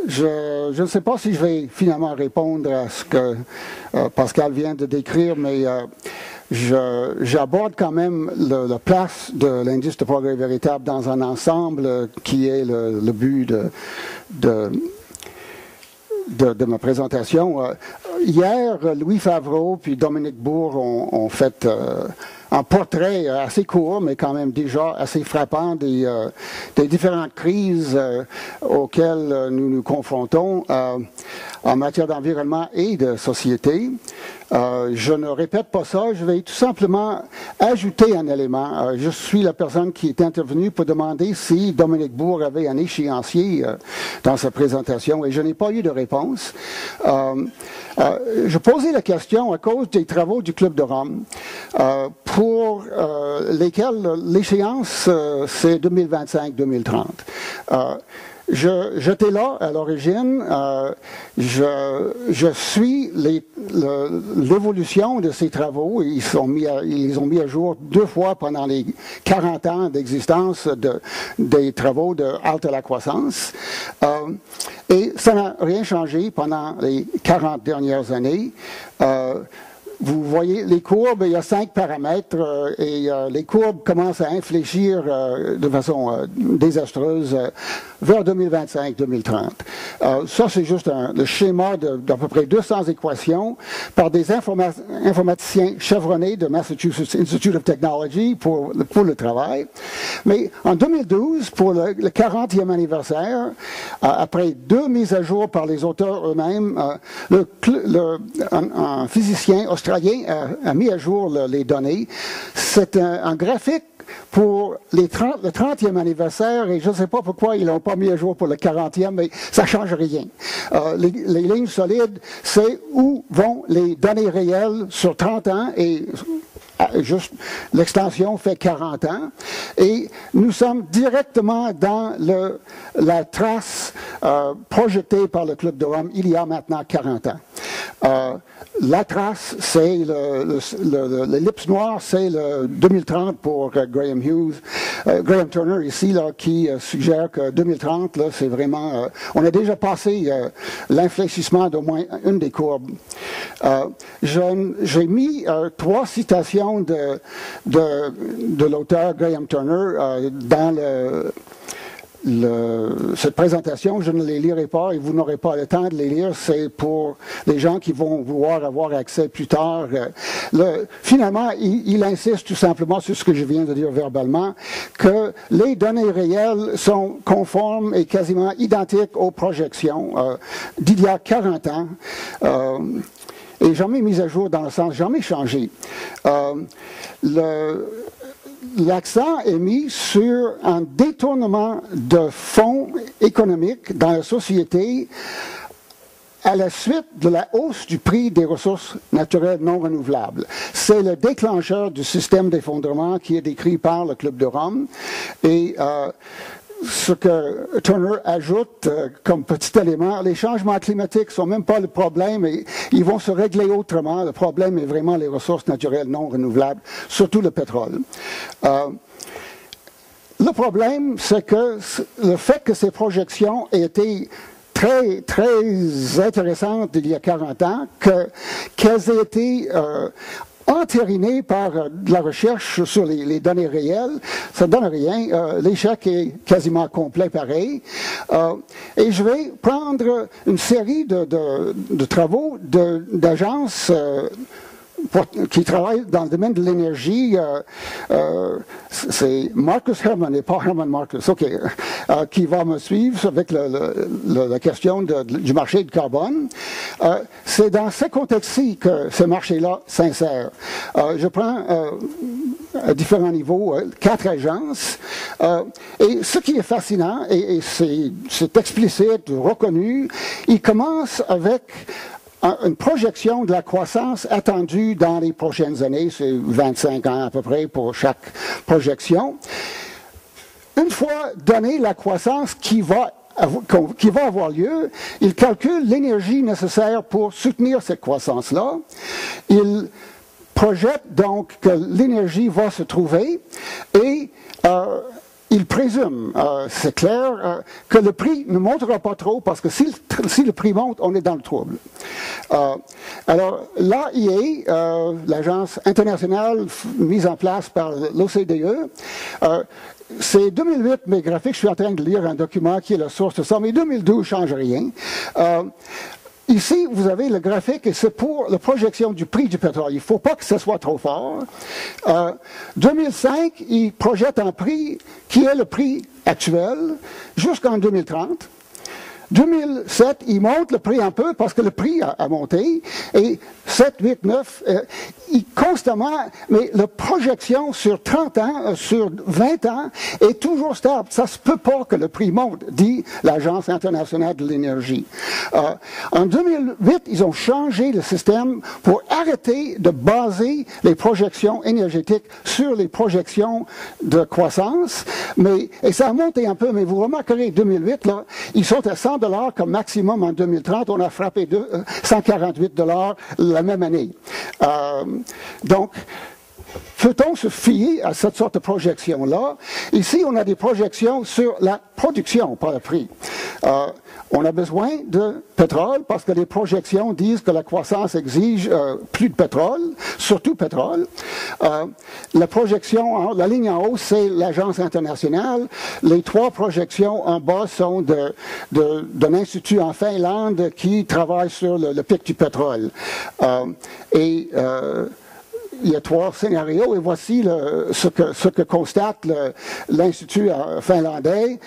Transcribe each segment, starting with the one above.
je ne sais pas si je vais finalement répondre à ce que Pascal vient de décrire, mais j'aborde quand même la place de l'indice de progrès véritable dans un ensemble qui est le but de ma présentation. Hier, Louis Favreau puis Dominique Bourg ont fait un portrait assez court, mais quand même déjà assez frappant des différentes crises auxquelles nous nous confrontons en matière d'environnement et de société. Je ne répète pas ça, je vais tout simplement ajouter un élément. Je suis la personne qui est intervenue pour demander si Dominique Bourg avait un échéancier dans sa présentation et je n'ai pas eu de réponse. Je posais la question à cause des travaux du Club de Rome pour lesquels l'échéance c'est 2025-2030. J'étais là à l'origine, je suis l'évolution de ces travaux. Ils les ont mis à jour 2 fois pendant les 40 ans d'existence des travaux de halte à la croissance. Et ça n'a rien changé pendant les 40 dernières années. Vous voyez les courbes, il y a 5 paramètres et les courbes commencent à infléchir de façon désastreuse vers 2025-2030. Ça, c'est juste le schéma d'à peu près 200 équations par des informaticiens chevronnés de Massachusetts Institute of Technology pour le travail. Mais en 2012, pour le 40e anniversaire, après 2 mises à jour par les auteurs eux-mêmes, un physicien australien a mis à jour les données. C'est un graphique pour le 30e anniversaire, et je ne sais pas pourquoi ils ne l'ont pas mis à jour pour le 40e, mais ça ne change rien. Les lignes solides, c'est où vont les données réelles sur 30 ans, et juste l'extension fait 40 ans, et nous sommes directement dans la trace projetée par le Club de Rome il y a maintenant 40 ans. La trace, c'est l'ellipse noire, c'est le 2030 pour Graham Turner ici, là, qui suggère que 2030, là, c'est vraiment, on a déjà passé l'infléchissement d'au moins une des courbes. J'ai mis 3 citations de l'auteur Graham Turner dans cette présentation. Je ne les lirai pas et vous n'aurez pas le temps de les lire. C'est pour les gens qui vont vouloir avoir accès plus tard. Finalement, il insiste tout simplement sur ce que je viens de dire verbalement, que les données réelles sont conformes et quasiment identiques aux projections d'il y a 40 ans. Et jamais mis à jour dans le sens, jamais changé. L'accent est mis sur un détournement de fonds économiques dans la société à la suite de la hausse du prix des ressources naturelles non renouvelables. C'est le déclencheur du système d'effondrement qui est décrit par le Club de Rome. Et ce que Turner ajoute comme petit élément, les changements climatiques ne sont même pas le problème, et ils vont se régler autrement. Le problème est vraiment les ressources naturelles non renouvelables, surtout le pétrole. Le problème, c'est que le fait que ces projections aient été très, très intéressantes il y a 40 ans, qu'elles aient été entériné par de la recherche sur les données réelles, ça ne donne rien. L'échec est quasiment complet pareil. Et je vais prendre une série de travaux d'agences qui travaillent dans le domaine de l'énergie. C'est Marcus Herman et pas Herman Marcus, qui va me suivre avec la question du marché de carbone. C'est dans ce contexte-ci que ce marché-là s'insère. Je prends à différents niveaux 4 agences. Et ce qui est fascinant, et c'est explicite, reconnu, il commence avec une projection de la croissance attendue dans les prochaines années, c'est 25 ans à peu près pour chaque projection. Une fois donnée la croissance qui va avoir lieu, il calcule l'énergie nécessaire pour soutenir cette croissance-là. Il projette donc que l'énergie va se trouver et il présume, c'est clair, que le prix ne montera pas trop parce que si le prix monte, on est dans le trouble. Alors, l'AIA, l'agence internationale mise en place par l'OCDE, c'est 2008, mes graphiques, je suis en train de lire un document qui est la source de ça, mais 2012 ne change rien. Ici, vous avez le graphique et c'est pour la projection du prix du pétrole. Il ne faut pas que ce soit trop fort. 2005, il projette un prix qui est le prix actuel jusqu'en 2030. 2007, il monte le prix un peu parce que le prix a monté. Et 7, 8, 9, constamment, mais la projection sur 30 ans, sur 20 ans, est toujours stable. Ça ne se peut pas que le prix monte, dit l'Agence internationale de l'énergie. En 2008, ils ont changé le système pour arrêter de baser les projections énergétiques sur les projections de croissance. Et ça a monté un peu, mais vous remarquerez, 2008, là, ils sont à 100 $ comme maximum en 2030. On a frappé 148 $ la même année. Donc, peut-on se fier à cette sorte de projection-là? Ici, on a des projections sur la production, pas le prix. On a besoin de pétrole parce que les projections disent que la croissance exige plus de pétrole, surtout pétrole. La projection, la ligne en haut, c'est l'agence internationale. Les 3 projections en bas sont d'un institut en Finlande qui travaille sur le pic du pétrole. Il y a 3 scénarios et voici ce que constate l'Institut finlandais.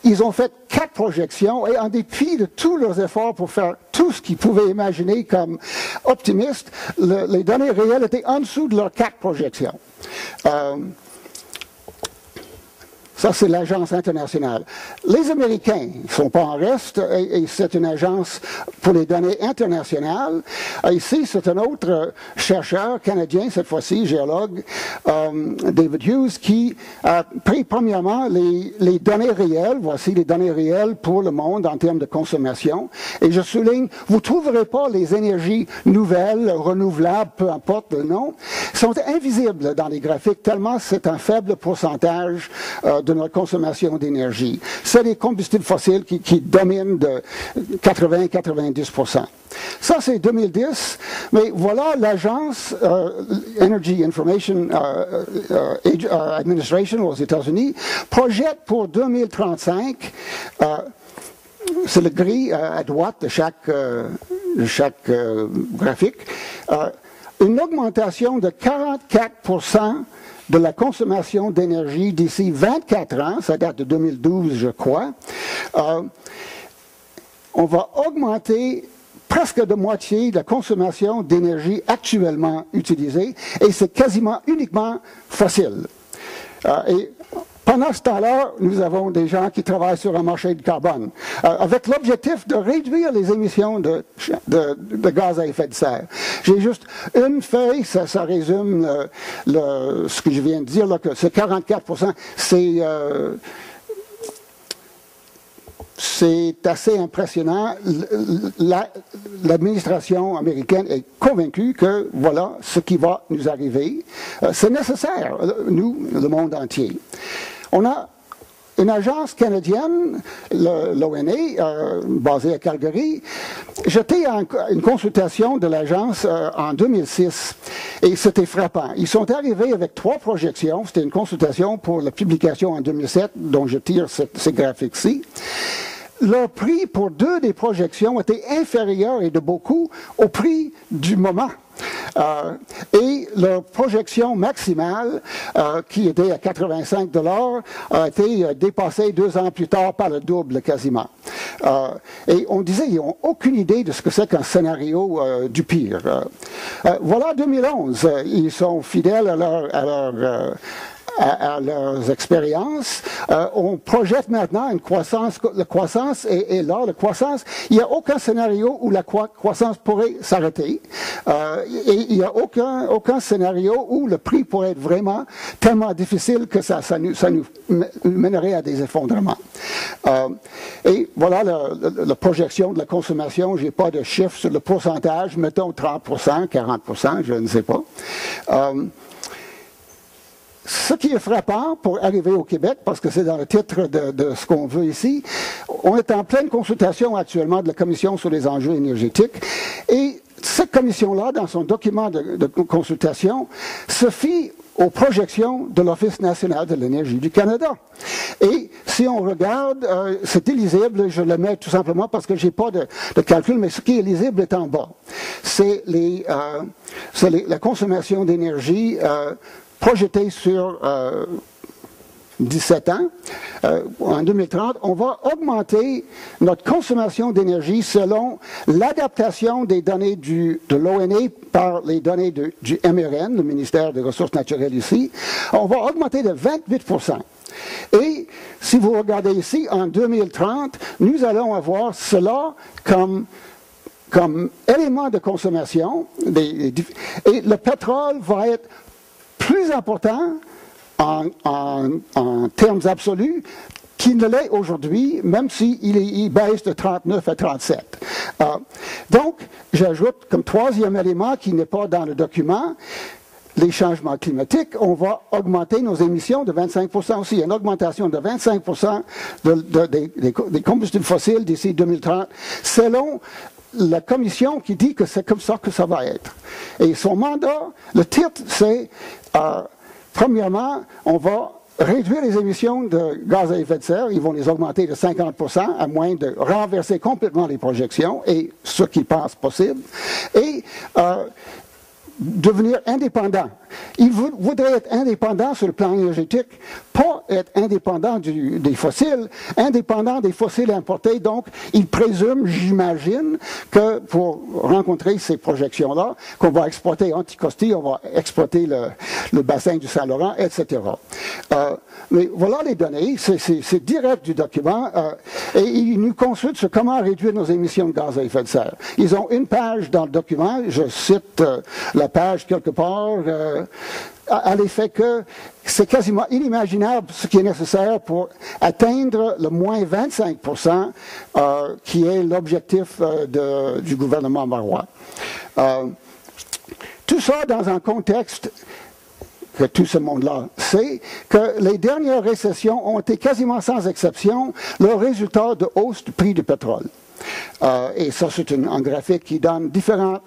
Ils ont fait 4 projections et en dépit de tous leurs efforts pour faire tout ce qu'ils pouvaient imaginer comme optimistes, les données réelles étaient en dessous de leurs 4 projections. Ça, c'est l'agence internationale. Les Américains ne sont pas en reste, et c'est une agence pour les données internationales. Ici, c'est un autre chercheur canadien, cette fois-ci, géologue, David Hughes, qui a pris premièrement les données réelles. Voici les données réelles pour le monde en termes de consommation. Et je souligne, vous ne trouverez pas les énergies nouvelles, renouvelables, peu importe le nom, sont invisibles dans les graphiques, tellement c'est un faible pourcentage de notre consommation d'énergie. C'est les combustibles fossiles qui dominent de 80-90%. Ça, c'est 2010, mais voilà l'agence Energy Information Administration aux États-Unis projette pour 2035, c'est le gris à droite de chaque graphique, une augmentation de 44% de la consommation d'énergie d'ici 24 ans, ça date de 2012, je crois. On va augmenter presque de moitié la consommation d'énergie actuellement utilisée, et c'est quasiment uniquement fossile. Et pendant ce temps-là, nous avons des gens qui travaillent sur un marché de carbone, avec l'objectif de réduire les émissions de gaz à effet de serre. J'ai juste une feuille, ça résume ce que je viens de dire, là, que ce 44%, c'est assez impressionnant. L'administration américaine est convaincue que voilà ce qui va nous arriver. C'est nécessaire, nous, le monde entier. On a une agence canadienne, l'ONA, basée à Calgary. J'étais à une consultation de l'agence en 2006 et c'était frappant. Ils sont arrivés avec 3 projections. C'était une consultation pour la publication en 2007, dont je tire ces graphiques-ci. Leur prix pour 2 des projections était inférieur et de beaucoup au prix du moment. Et leur projection maximale, qui était à 85 $, a été dépassée 2 ans plus tard par le double quasiment. Et on disait, ils n'ont aucune idée de ce que c'est qu'un scénario du pire. Voilà 2011, ils sont fidèles à leurs expériences. On projette maintenant une croissance. La croissance est là. La croissance, il n'y a aucun scénario où la croissance pourrait s'arrêter. Et il n'y a aucun scénario où le prix pourrait être vraiment tellement difficile que ça nous mènerait à des effondrements. Et voilà la projection de la consommation. Je n'ai pas de chiffre sur le pourcentage. Mettons 30%, 40%, je ne sais pas. ce qui est frappant pour arriver au Québec, parce que c'est dans le titre de ce qu'on veut ici, on est en pleine consultation actuellement de la Commission sur les enjeux énergétiques. Et cette commission-là, dans son document de consultation, se fie aux projections de l'Office national de l'énergie du Canada. Et si on regarde, c'est illisible, je le mets tout simplement parce que je n'ai pas de calcul, mais ce qui est lisible est en bas. C'est la consommation d'énergie projetée sur 17 ans, en 2030, on va augmenter notre consommation d'énergie selon l'adaptation des données de l'ONE par les données du MRN, le ministère des Ressources naturelles ici. On va augmenter de 28%. Et si vous regardez ici, en 2030, nous allons avoir cela comme élément de consommation. Et le pétrole va être plus important en termes absolus qu'il ne l'est aujourd'hui, même s'il baisse de 39 à 37. Donc, j'ajoute comme troisième élément qui n'est pas dans le document, les changements climatiques. On va augmenter nos émissions de 25% aussi. Une augmentation de 25% des combustibles fossiles d'ici 2030, selon la commission qui dit que c'est comme ça que ça va être. Et son mandat, le titre, c'est premièrement, on va réduire les émissions de gaz à effet de serre. Ils vont les augmenter de 50%, à moins de renverser complètement les projections, et ce qu'ils pensent possible. Et devenir indépendant. Ils voudraient être indépendants sur le plan énergétique, pas être indépendants des fossiles, indépendants des fossiles importés. Donc, ils présument, j'imagine, que pour rencontrer ces projections-là, qu'on va exploiter Anticosti, on va exploiter le bassin du Saint-Laurent, etc. Mais voilà les données, c'est direct du document, et ils nous consultent sur comment réduire nos émissions de gaz à effet de serre. Ils ont une page dans le document, je cite la page quelque part, à l'effet que c'est quasiment inimaginable ce qui est nécessaire pour atteindre le moins 25%, qui est l'objectif du gouvernement marois. Tout ça dans un contexte que tout ce monde-là sait, que les dernières récessions ont été quasiment sans exception le résultat de hausse du prix du pétrole. Et ça, c'est un graphique qui donne différentes...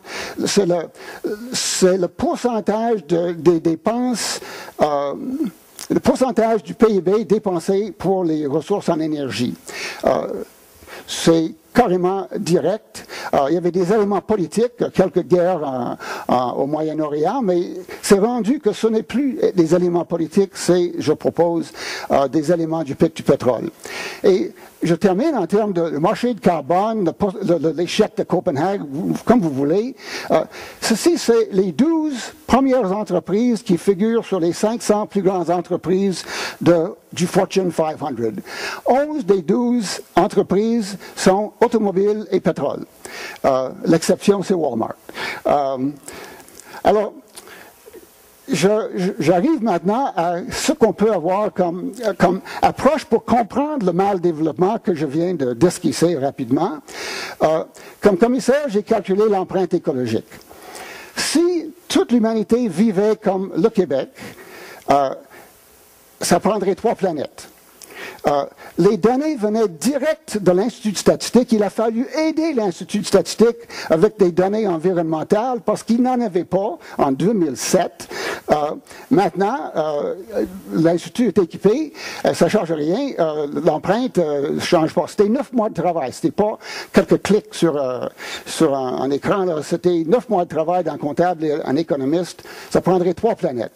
C'est le pourcentage des dépenses, le pourcentage du PIB dépensé pour les ressources en énergie. C'est carrément direct. Il y avait des éléments politiques, quelques guerres au Moyen-Orient, mais c'est rendu que ce n'est plus des éléments politiques, c'est, je propose, des éléments du pétrole. Et je termine en termes de marché de carbone, l'échec de Copenhague, comme vous voulez. Ceci, c'est les 12 premières entreprises qui figurent sur les 500 plus grandes entreprises du Fortune 500. 11 des 12 entreprises sont automobiles et pétrole. L'exception, c'est Walmart. Alors, j'arrive maintenant à ce qu'on peut avoir comme approche pour comprendre le mal-développement que je viens d'esquisser rapidement. Comme commissaire, j'ai calculé l'empreinte écologique. Si toute l'humanité vivait comme le Québec, ça prendrait 3 planètes. Les données venaient direct de l'Institut de statistique. Il a fallu aider l'Institut de statistique avec des données environnementales parce qu'il n'en avait pas en 2007. Maintenant, l'Institut est équipé, ça ne change rien, l'empreinte ne change pas. C'était 9 mois de travail, c'était pas quelques clics sur un écran, c'était 9 mois de travail d'un comptable et un économiste. Ça prendrait 3 planètes.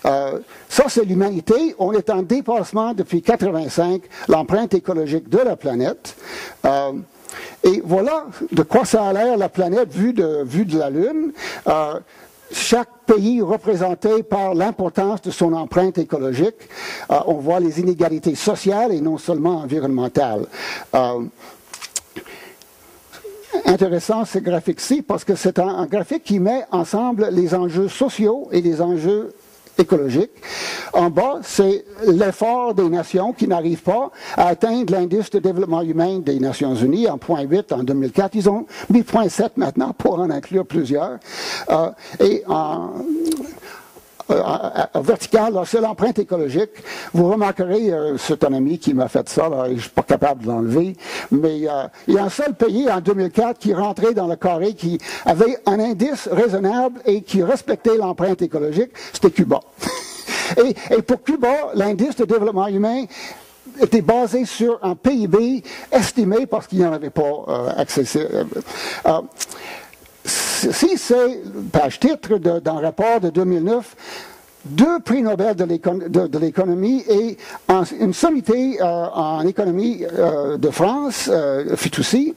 Ça, c'est l'humanité. On est en dépassement depuis 1985, l'empreinte écologique de la planète. Et voilà de quoi ça a l'air la planète vue de la Lune. Chaque pays représenté par l'importance de son empreinte écologique. On voit les inégalités sociales et non seulement environnementales. Intéressant ce graphique-ci parce que c'est un graphique qui met ensemble les enjeux sociaux et les enjeux écologique. En bas, c'est l'effort des nations qui n'arrivent pas à atteindre l'indice de développement humain des Nations Unies en 0.8 en 2004. Ils ont mis 0.7 maintenant pour en inclure plusieurs. Et verticale, c'est l'empreinte écologique. Vous remarquerez, c'est un ami qui m'a fait ça, là, et je ne suis pas capable de l'enlever, mais il y a un seul pays en 2004 qui rentrait dans le carré, qui avait un indice raisonnable et qui respectait l'empreinte écologique, c'était Cuba. Et pour Cuba, l'indice de développement humain était basé sur un PIB estimé, parce qu'il n'y en avait pas accessible. Si c'est, page titre d'un rapport de 2009, 2 prix Nobel de l'économie et une sommité en économie de France, Fitoussi,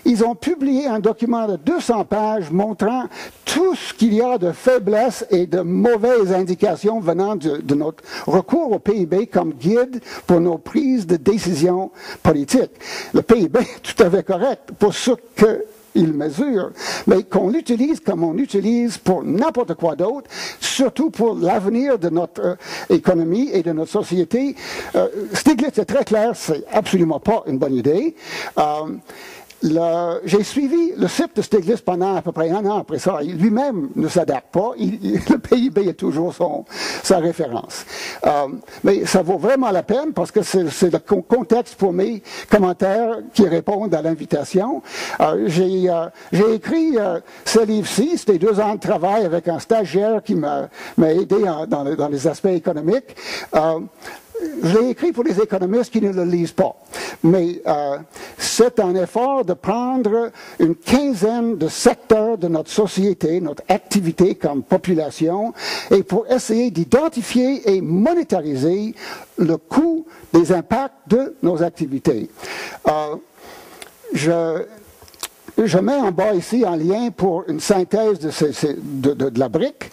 ils ont publié un document de 200 pages montrant tout ce qu'il y a de faiblesses et de mauvaises indications venant de notre recours au PIB comme guide pour nos prises de décision politiques. Le PIB est tout à fait correct pour ce qu'il mesure, mais qu'on l'utilise comme on l'utilise pour n'importe quoi d'autre, surtout pour l'avenir de notre économie et de notre société. Stiglitz est très clair, c'est absolument pas une bonne idée. J'ai suivi le site de Stiglitz pendant à peu près 1 an après ça. Lui-même ne s'adapte pas. Le PIB est toujours sa référence. Mais ça vaut vraiment la peine parce que c'est le contexte pour mes commentaires qui répondent à l'invitation. J'ai écrit ce livre-ci. C'était 2 ans de travail avec un stagiaire qui m'a aidé dans les aspects économiques. Je l'ai écrit pour les économistes qui ne le lisent pas. Mais c'est un effort de prendre une quinzaine de secteurs de notre société, notre activité comme population, et pour essayer d'identifier et monétariser le coût des impacts de nos activités. Je mets en bas ici un lien pour une synthèse de la brique.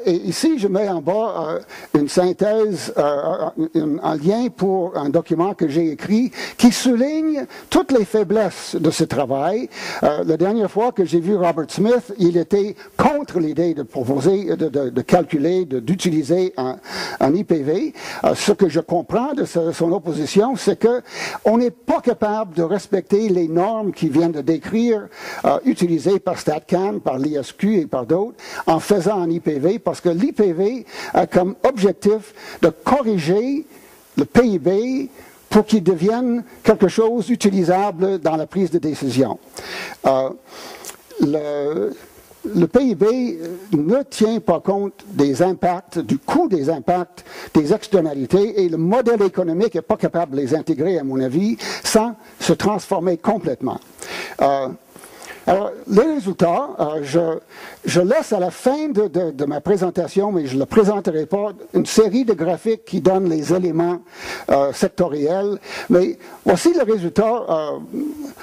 Et ici, je mets en bas une synthèse, un lien pour un document que j'ai écrit qui souligne toutes les faiblesses de ce travail. La dernière fois que j'ai vu Robert Smith, il était contre l'idée de proposer, de calculer, d'utiliser un IPV. Ce que je comprends de son opposition, c'est qu'on n'est pas capable de respecter les normes qui viennent de décrire utilisé par StatCan, par l'ISQ et par d'autres, en faisant un IPV, parce que l'IPV a comme objectif de corriger le PIB pour qu'il devienne quelque chose d'utilisable dans la prise de décision. Le PIB ne tient pas compte des impacts, du coût des impacts, des externalités, et le modèle économique n'est pas capable de les intégrer, à mon avis, sans se transformer complètement. Alors, les résultats, je laisse à la fin de ma présentation, mais je ne le présenterai pas, une série de graphiques qui donnent les éléments sectoriels. Mais voici le résultat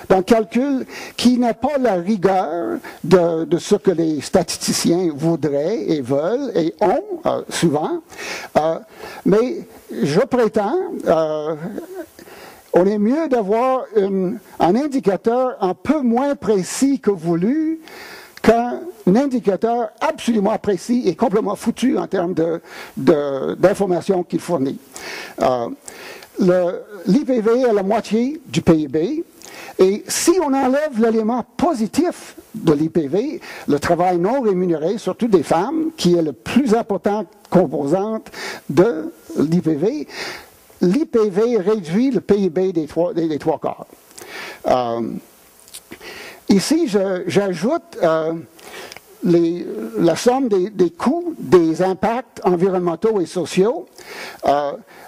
d'un calcul qui n'a pas la rigueur de ce que les statisticiens voudraient et veulent et ont souvent. Mais je prétends... on est mieux d'avoir un indicateur un peu moins précis que voulu qu'un indicateur absolument précis et complètement foutu en termes d'informations qu'il fournit. L'IPV est la moitié du PIB. Et si on enlève l'élément positif de l'IPV, le travail non rémunéré, surtout des femmes, qui est la plus importante composante de l'IPV, l'IPV réduit le PIB des trois quarts. Ici, j'ajoute la somme des coûts, des impacts environnementaux et sociaux.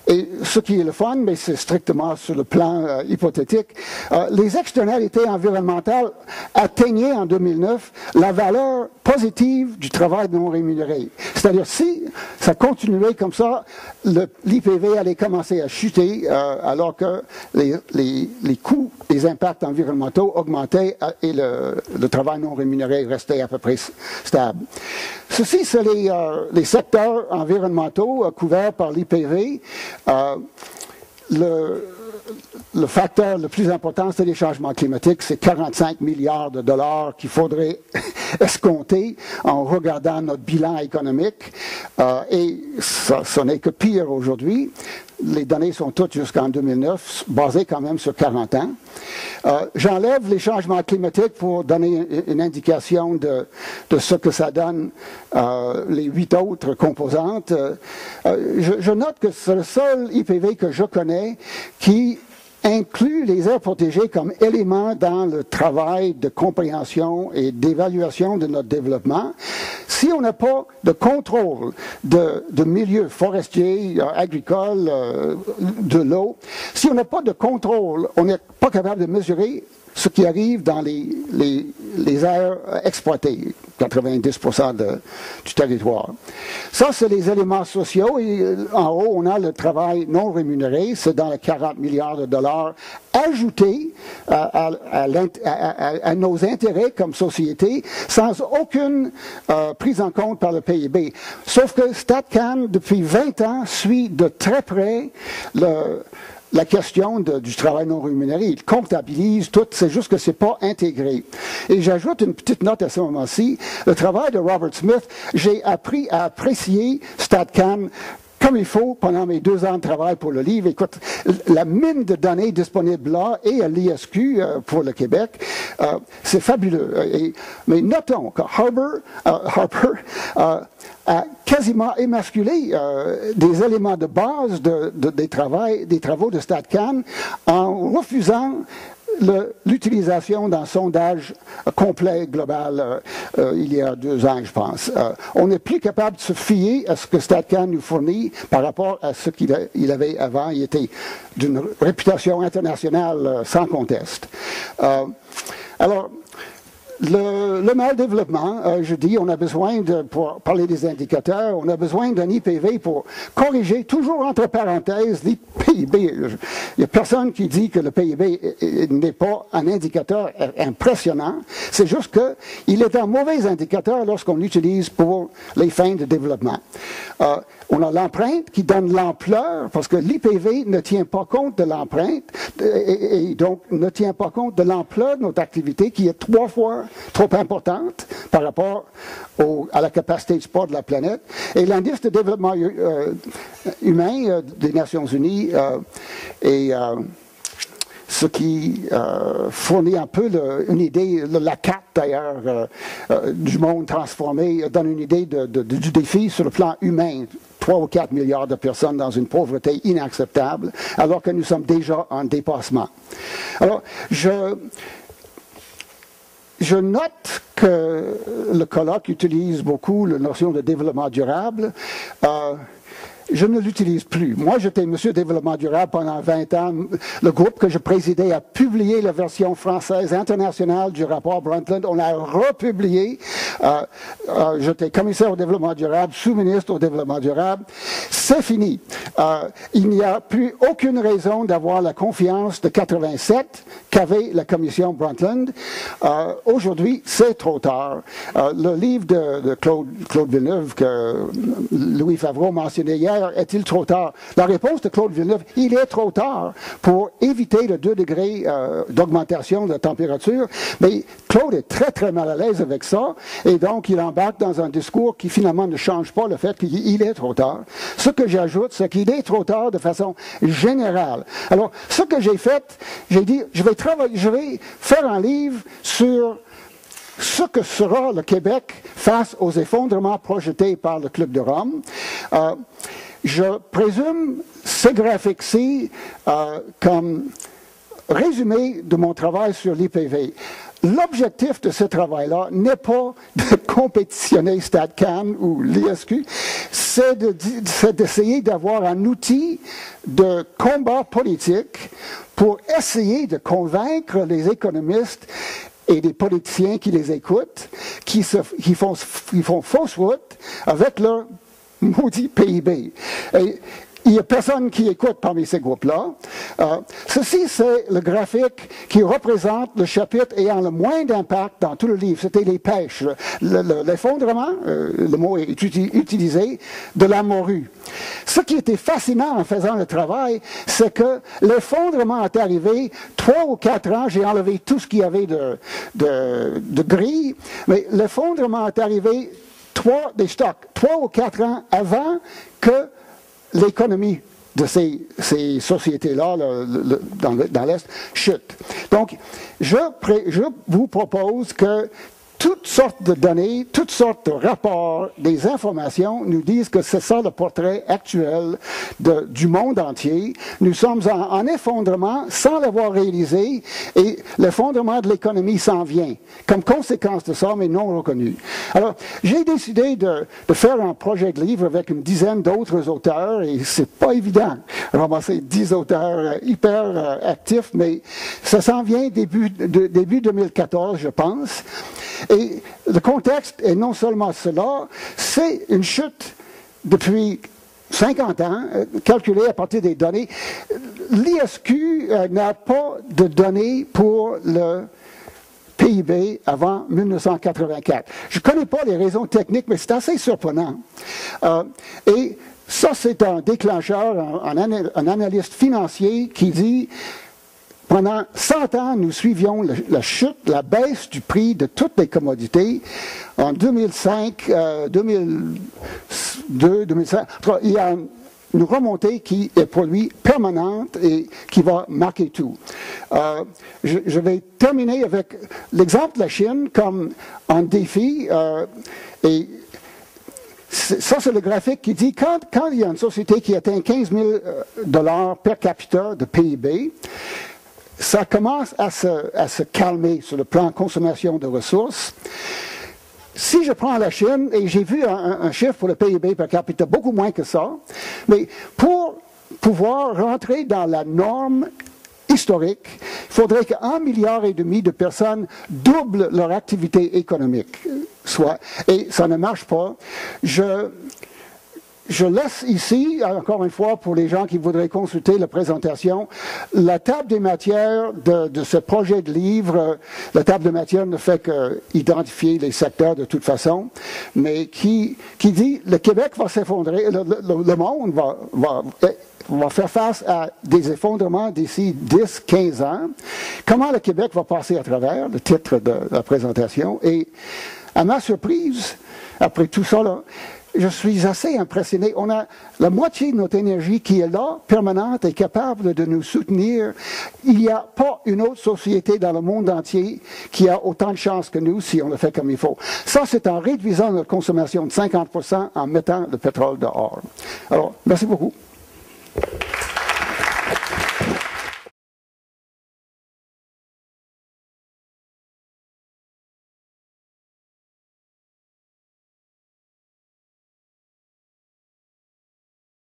Et ce qui est le fun, mais c'est strictement sur le plan hypothétique, les externalités environnementales atteignaient en 2009 la valeur positive du travail non rémunéré. C'est-à-dire, si ça continuait comme ça, l'IPV allait commencer à chuter alors que les coûts des impacts environnementaux augmentaient et le travail non rémunéré restait à peu près stable. Ceci, c'est les secteurs environnementaux couverts par l'IPV. Le facteur le plus important, c'est les changements climatiques. C'est 45 milliards de dollars qu'il faudrait escompter en regardant notre bilan économique. Et ça n'est que pire aujourd'hui. les données sont toutes jusqu'en 2009, basées quand même sur 40 ans. J'enlève les changements climatiques pour donner une indication de ce que ça donne les 8 autres composantes. Je note que c'est le seul IPV que je connais qui inclut les aires protégées comme élément dans le travail de compréhension et d'évaluation de notre développement. Si on n'a pas de contrôle de milieux forestiers, agricoles, de l'eau, si on n'a pas de contrôle, on n'est pas capable de mesurer ce qui arrive dans les aires exploitées, 90% du territoire. Ça, c'est les éléments sociaux. Et en haut, on a le travail non rémunéré. C'est dans les 40 milliards de dollars ajoutés à nos intérêts comme société, sans aucune prise en compte par le PIB. Sauf que StatCan, depuis 20 ans, suit de très près la question du travail non rémunéré. Il comptabilise tout, c'est juste que c'est pas intégré. Et j'ajoute une petite note à ce moment-ci. Le travail de Robert Smith, j'ai appris à apprécier StatCan comme il faut pendant mes 2 ans de travail pour le livre. Écoute, la mine de données disponible là et à l'ISQ pour le Québec, c'est fabuleux. Mais notons que Harper a quasiment émasculé des éléments de base des travaux de StatCan en refusant l'utilisation d'un sondage complet, global, il y a 2 ans, je pense. On n'est plus capable de se fier à ce que StatCan nous fournit par rapport à ce qu'il avait avant. Il était d'une réputation internationale sans conteste. Alors, le mal développement, je dis, on a besoin pour parler des indicateurs, on a besoin d'un IPV pour corriger, toujours entre parenthèses, les PIB. Il n'y a personne qui dit que le PIB n'est pas un indicateur impressionnant. C'est juste qu'il est un mauvais indicateur lorsqu'on l'utilise pour les fins de développement. On a l'empreinte qui donne l'ampleur, parce que l'IPV ne tient pas compte de l'empreinte, et donc ne tient pas compte de l'ampleur de notre activité, qui est 3 fois trop importante par rapport à la capacité de sport de la planète. Et l'indice de développement humain des Nations Unies est ce qui fournit un peu une idée, la carte d'ailleurs du monde transformé, donne une idée du défi sur le plan humain. 3 ou 4 milliards de personnes dans une pauvreté inacceptable, alors que nous sommes déjà en dépassement. Alors, je note que le colloque utilise beaucoup la notion de développement durable. Je ne l'utilise plus. Moi, j'étais Monsieur Développement durable pendant 20 ans. Le groupe que je présidais a publié la version française internationale du rapport Brundtland. On l'a republié. J'étais commissaire au développement durable, sous-ministre au développement durable. C'est fini. Il n'y a plus aucune raison d'avoir la confiance de 87 qu'avait la commission Brundtland. Aujourd'hui, c'est trop tard. Le livre de Claude Villeneuve que Louis Favreau mentionnait hier, est-il trop tard? La réponse de Claude Villeneuve, il est trop tard pour éviter le 2 degrés d'augmentation de la température. Mais Claude est très, très mal à l'aise avec ça. Et donc, il embarque dans un discours qui finalement ne change pas le fait qu'il est trop tard. Ce que j'ajoute, c'est qu'il est trop tard de façon générale. Alors, ce que j'ai fait, j'ai dit, je vais faire un livre sur ce que sera le Québec face aux effondrements projetés par le Club de Rome. Je présume ces graphiques-ci comme résumé de mon travail sur l'IPV. L'objectif de ce travail-là n'est pas de compétitionner StatCan ou l'ISQ, c'est d'essayer d'avoir un outil de combat politique pour essayer de convaincre les économistes et des politiciens qui les écoutent, qui font fausse route avec leur maudit PIB. Et il n'y a personne qui écoute parmi ces groupes-là. Ceci, c'est le graphique qui représente le chapitre ayant le moins d'impact dans tout le livre. C'était les pêches. L'effondrement, le mot est utilisé, de la morue. Ce qui était fascinant en faisant le travail, c'est que l'effondrement est arrivé 3 ou 4 ans, j'ai enlevé tout ce qu'il y avait de gris, mais l'effondrement est arrivé des stocks 3 ou 4 ans avant que l'économie de ces sociétés-là dans l'Est chute. Donc, je vous propose que toutes sortes de données, toutes sortes de rapports, des informations nous disent que c'est ça le portrait actuel du monde entier. Nous sommes en effondrement sans l'avoir réalisé et l'effondrement de l'économie s'en vient comme conséquence de ça, mais non reconnu. Alors, j'ai décidé de faire un projet de livre avec une dizaine d'autres auteurs et c'est pas évident de ramasser 10 auteurs hyper actifs, mais ça s'en vient début 2014, je pense. Et le contexte est non seulement cela, c'est une chute depuis 50 ans, calculée à partir des données. L'ISQ n'a pas de données pour le PIB avant 1984. Je ne connais pas les raisons techniques, mais c'est assez surprenant. Et ça, c'est un déclencheur, un analyste financier qui dit: pendant 100 ans, nous suivions la chute, la baisse du prix de toutes les commodités. En 2005, 2002, 2005, il y a une remontée qui est pour lui permanente et qui va marquer tout. Je vais terminer avec l'exemple de la Chine comme un défi. Et ça, c'est le graphique qui dit quand il y a une société qui atteint 15 000 $ per capita de PIB, ça commence à se calmer sur le plan consommation de ressources. Si je prends la Chine, et j'ai vu un chiffre pour le PIB per capita beaucoup moins que ça, mais pour pouvoir rentrer dans la norme historique, il faudrait qu'1,5 milliard de personnes doublent leur activité économique. Et ça ne marche pas. Je laisse ici, encore une fois, pour les gens qui voudraient consulter la présentation, la table des matières de ce projet de livre. La table des matières ne fait qu'identifier les secteurs de toute façon, mais qui dit le Québec va s'effondrer, le monde va faire face à des effondrements d'ici 10-15 ans. Comment le Québec va passer à travers, le titre de la présentation. Et à ma surprise, après tout ça, là, je suis assez impressionné. On a la moitié de notre énergie qui est là, permanente et capable de nous soutenir. Il n'y a pas une autre société dans le monde entier qui a autant de chances que nous si on le fait comme il faut. Ça, c'est en réduisant notre consommation de 50% en mettant le pétrole dehors. Alors, merci beaucoup.